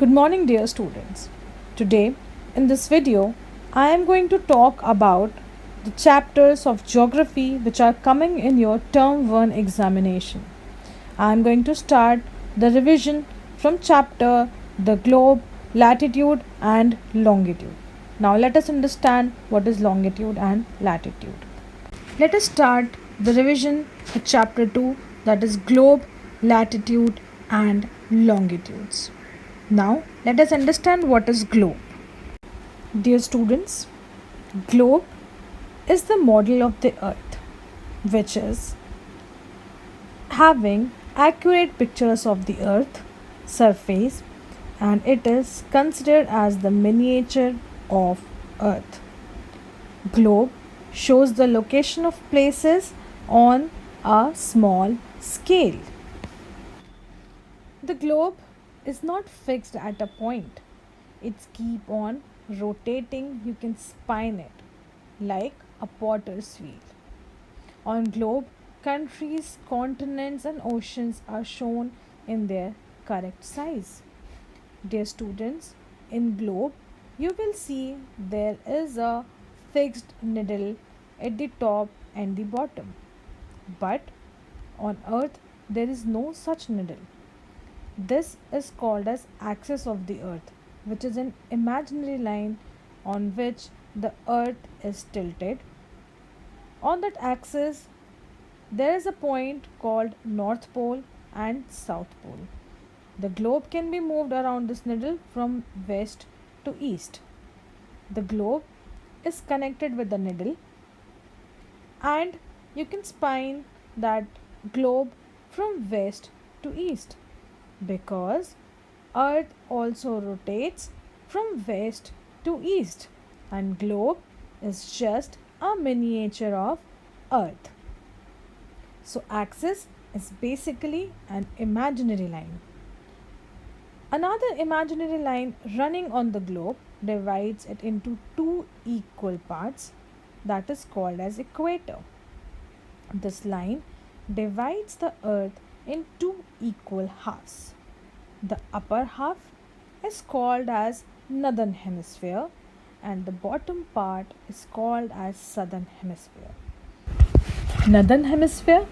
Good morning, dear students. Today, in this video, I am going to talk about the chapters of geography which are coming in your term 1 examination. I am going to start the revision from chapter the globe, latitude and longitude. Now let us understand what is longitude and latitude. Let us start the revision with chapter 2, that is globe, latitude and longitudes. Now, let us understand what is globe. Dear students, globe is the model of the earth, which is having accurate pictures of the earth surface, and it is considered as the miniature of earth. Globe shows the location of places on a small scale. The globe is not fixed at a point. It's keep on rotating. You can spin it like a potter's wheel. On globe, countries, continents and oceans are shown in their correct size. Dear students, in globe, you will see there is a fixed needle at the top and the bottom. But on earth, there is no such needle. This is called as axis of the earth, which is an imaginary line on which the earth is tilted. On that axis, there is a point called North Pole and South Pole. The globe can be moved around this needle from west to east. The globe is connected with the needle, and you can spin that globe from west to east, because earth also rotates from west to east, and globe is just a miniature of earth. So axis is basically an imaginary line. Another imaginary line running on the globe divides it into two equal parts, that is called as equator. This line divides the earth in two equal halves. The upper half is called as northern hemisphere and the bottom part is called as southern hemisphere. Northern hemisphere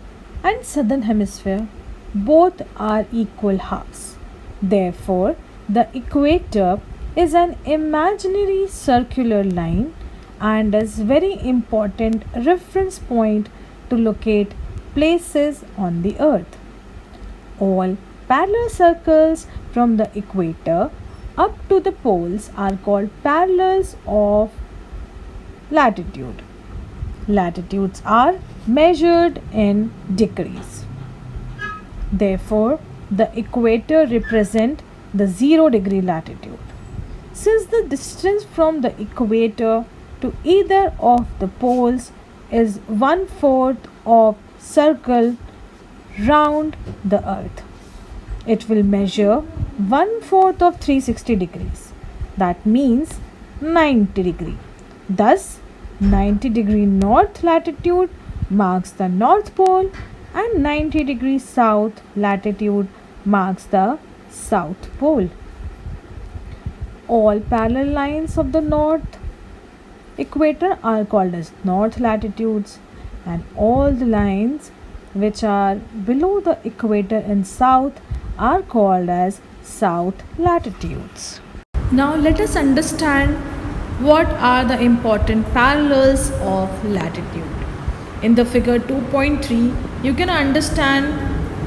and southern hemisphere both are equal halves. Therefore, the equator is an imaginary circular line and is very important reference point to locate places on the earth. All parallel circles from the equator up to the poles are called parallels of latitude. Latitudes are measured in degrees. Therefore, the equator represents the 0-degree latitude. Since the distance from the equator to either of the poles is 1/4 of circle round the earth, it will measure 1/4 of 360 degrees. That means 90 degree. Thus, 90-degree north latitude marks the North Pole and 90-degree south latitude marks the South Pole. All parallel lines of the north equator are called as north latitudes, and all the lines which are below the equator in south are called as south latitudes. Now let us understand what are the important parallels of latitude. In the figure 2.3, you can understand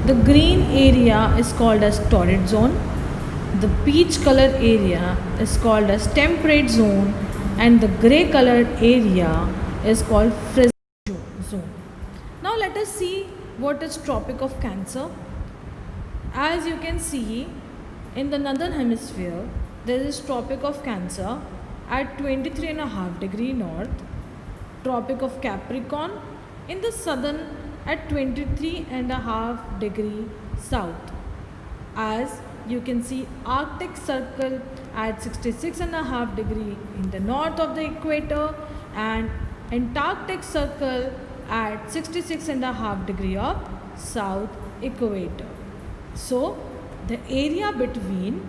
the green area is called as torrid zone, the peach colored area is called as temperate zone, and the grey colored area is called frigid zone. Now let us see what is Tropic of Cancer. As you can see, in the northern hemisphere, there is Tropic of Cancer at 23.5 degree north, Tropic of Capricorn in the southern at 23.5 degree south. As you can see, Arctic Circle at 66.5 degree in the north of the equator, and Antarctic Circle at 66.5 degree of south equator. So the area between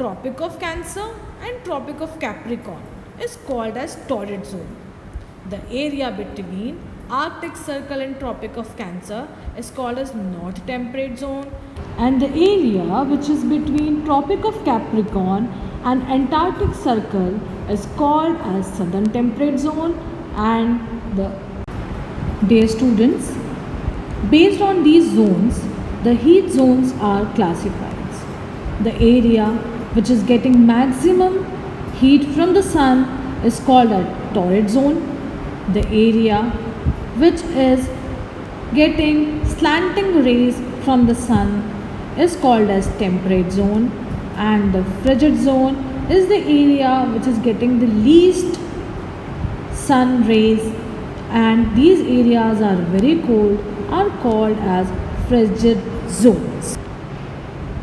Tropic of Cancer and Tropic of Capricorn is called as torrid zone. The area between Arctic Circle and Tropic of Cancer is called as North Temperate Zone, and the area which is between Tropic of Capricorn and Antarctic Circle is called as Southern Temperate Zone. And the dear students, based on these zones, the heat zones are classified. The area which is getting maximum heat from the sun is called a torrid zone. The area which is getting slanting rays from the sun is called as temperate zone, and the frigid zone is the area which is getting the least sun rays, and these areas are very cold, are called as frigid zones.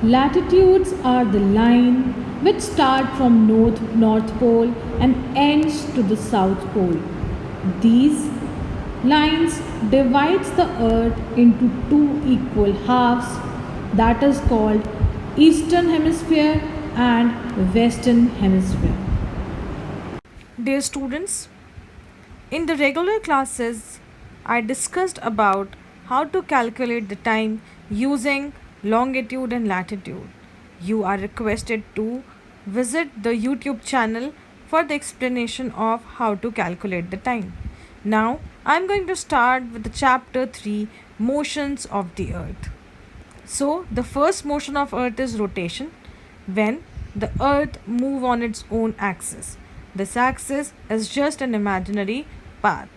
Latitudes are the line which start from North Pole and ends to the South Pole. These lines divides the earth into two equal halves, that is called Eastern Hemisphere and Western Hemisphere. Dear students, in the regular classes I discussed about how to calculate the time using longitude and latitude. You are requested to visit the YouTube channel for the explanation of how to calculate the time. Now I am going to start with the chapter 3, motions of the earth. So the first motion of earth is rotation, when the earth move on its own axis. This axis is just an imaginary path.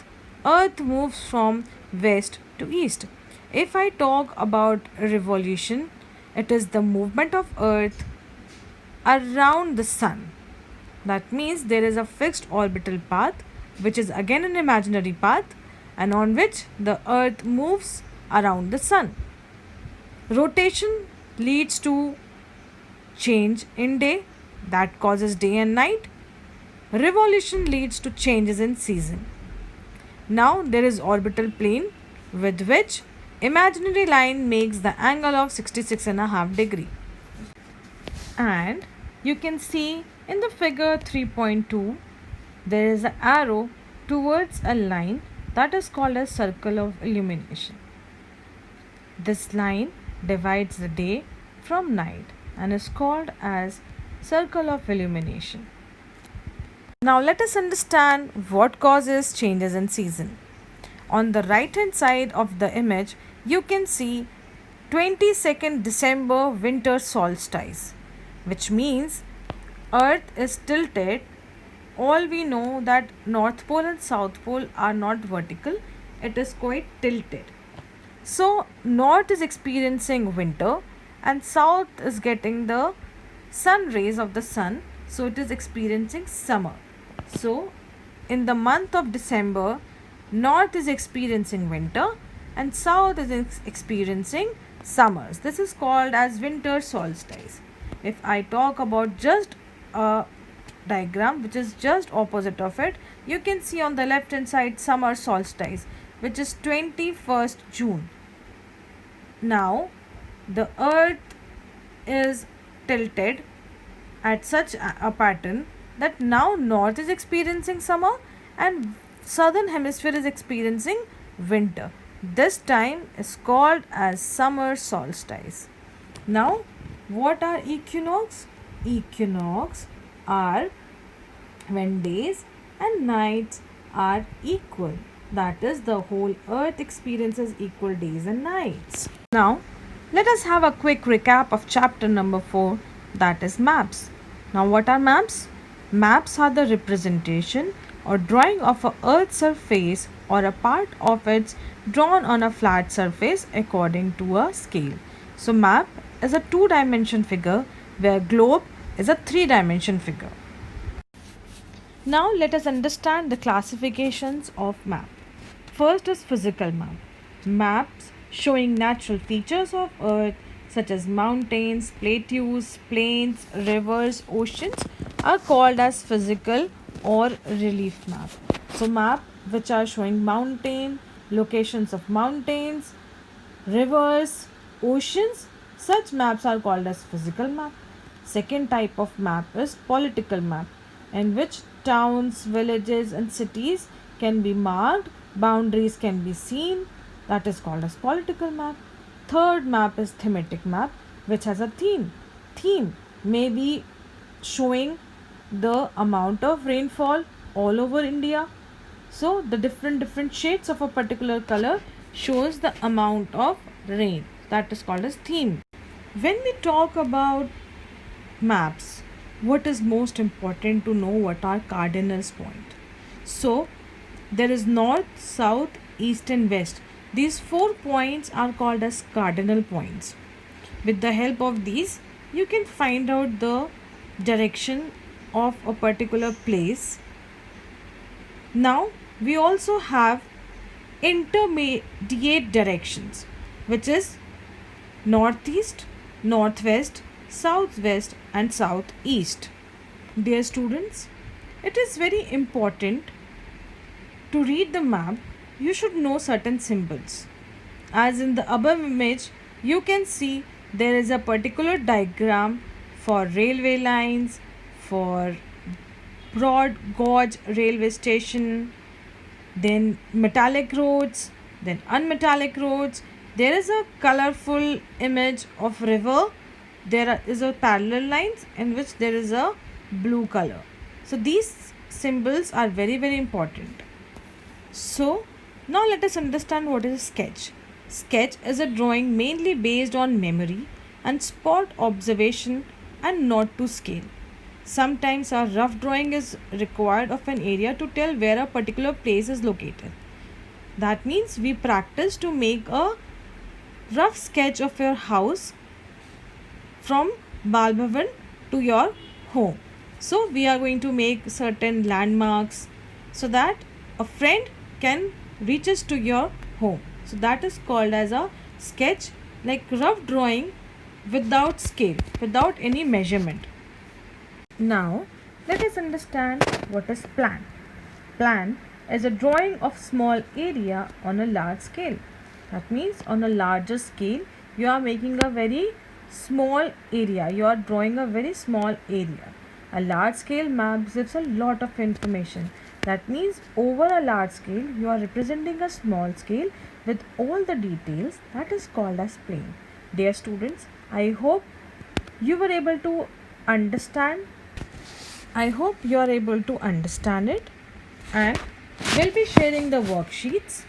Earth moves from west to east. If I talk about revolution, it is the movement of earth around the sun. That means there is a fixed orbital path, which is again an imaginary path, and on which the earth moves around the sun. Rotation leads to change in day, that causes day and night. Revolution leads to changes in season. Now there is orbital plane, with which imaginary line makes the angle of 66.5 degree. And you can see in the figure 3.2, there is an arrow towards a line that is called as circle of illumination. This line divides the day from night and is called as circle of illumination. Now let us understand what causes changes in season. On the right hand side of the image, you can see 22nd December winter solstice, which means earth is tilted. All we know that North Pole and South Pole are not vertical, it is quite tilted. So north is experiencing winter and south is getting the sun rays of the sun, so it is experiencing summer. So in the month of December, north is experiencing winter and south is experiencing summers. This is called as winter solstice. If I talk about just a diagram which is just opposite of it, you can see on the left hand side summer solstice, which is 21st June. Now the earth is tilted at such a pattern that now north is experiencing summer and southern hemisphere is experiencing winter. This time is called as summer solstice. Now what are equinox? Equinox are when days and nights are equal. That is, the whole earth experiences equal days and nights. Now let us have a quick recap of chapter number 4, that is maps. Now what are maps? Maps are the representation or drawing of a earth surface or a part of it drawn on a flat surface according to a scale. So map is a 2-dimension figure, where globe is a 3-dimension figure. Now let us understand the classifications of map. First is physical map. Maps showing natural features of earth such as mountains, plateaus, plains, rivers, oceans are called as physical or relief map. So map which are showing mountain, locations of mountains, rivers, oceans, such maps are called as physical map. Second type of map is political map, in which towns, villages, and cities can be marked, boundaries can be seen. That is called as political map. Third map is thematic map, which has a theme. Theme may be showing the amount of rainfall all over India. So the different shades of a particular color shows the amount of rain. That is called as theme. When we talk about maps, what is most important to know what are cardinals point. So there is north, south, east and west. These 4 points are called as cardinal points. With the help of these, you can find out the direction of a particular place. Now we also have intermediate directions, which is northeast, northwest, southwest and southeast. Dear students, it is very important to read the map. You should know certain symbols. As in the above image, you can see there is a particular diagram for railway lines, for broad gauge railway station, then metallic roads, then unmetallic roads. There is a colorful image of river. There is a parallel lines in which there is a blue color. So these symbols are very important. So now let us understand what is a sketch. Sketch is a drawing mainly based on memory and spot observation and not to scale. Sometimes a rough drawing is required of an area to tell where a particular place is located. That means we practice to make a rough sketch of your house from Bal Bhavan to your home. So we are going to make certain landmarks so that a friend can reach us to your home. So that is called as a sketch, like rough drawing without scale, without any measurement. Now let us understand what is plan. Plan is a drawing of small area on a large scale. That means on a larger scale you are making a very small area. You are drawing a very small area. A large scale map gives a lot of information. That means over a large scale you are representing a small scale with all the details. That is called as plane. Dear students, I hope you were able to understand. I hope you are able to understand it, and we'll be sharing the worksheets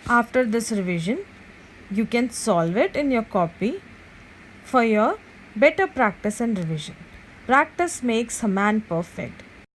after this revision. You can solve it in your copy for your better practice and revision. Practice makes a man perfect.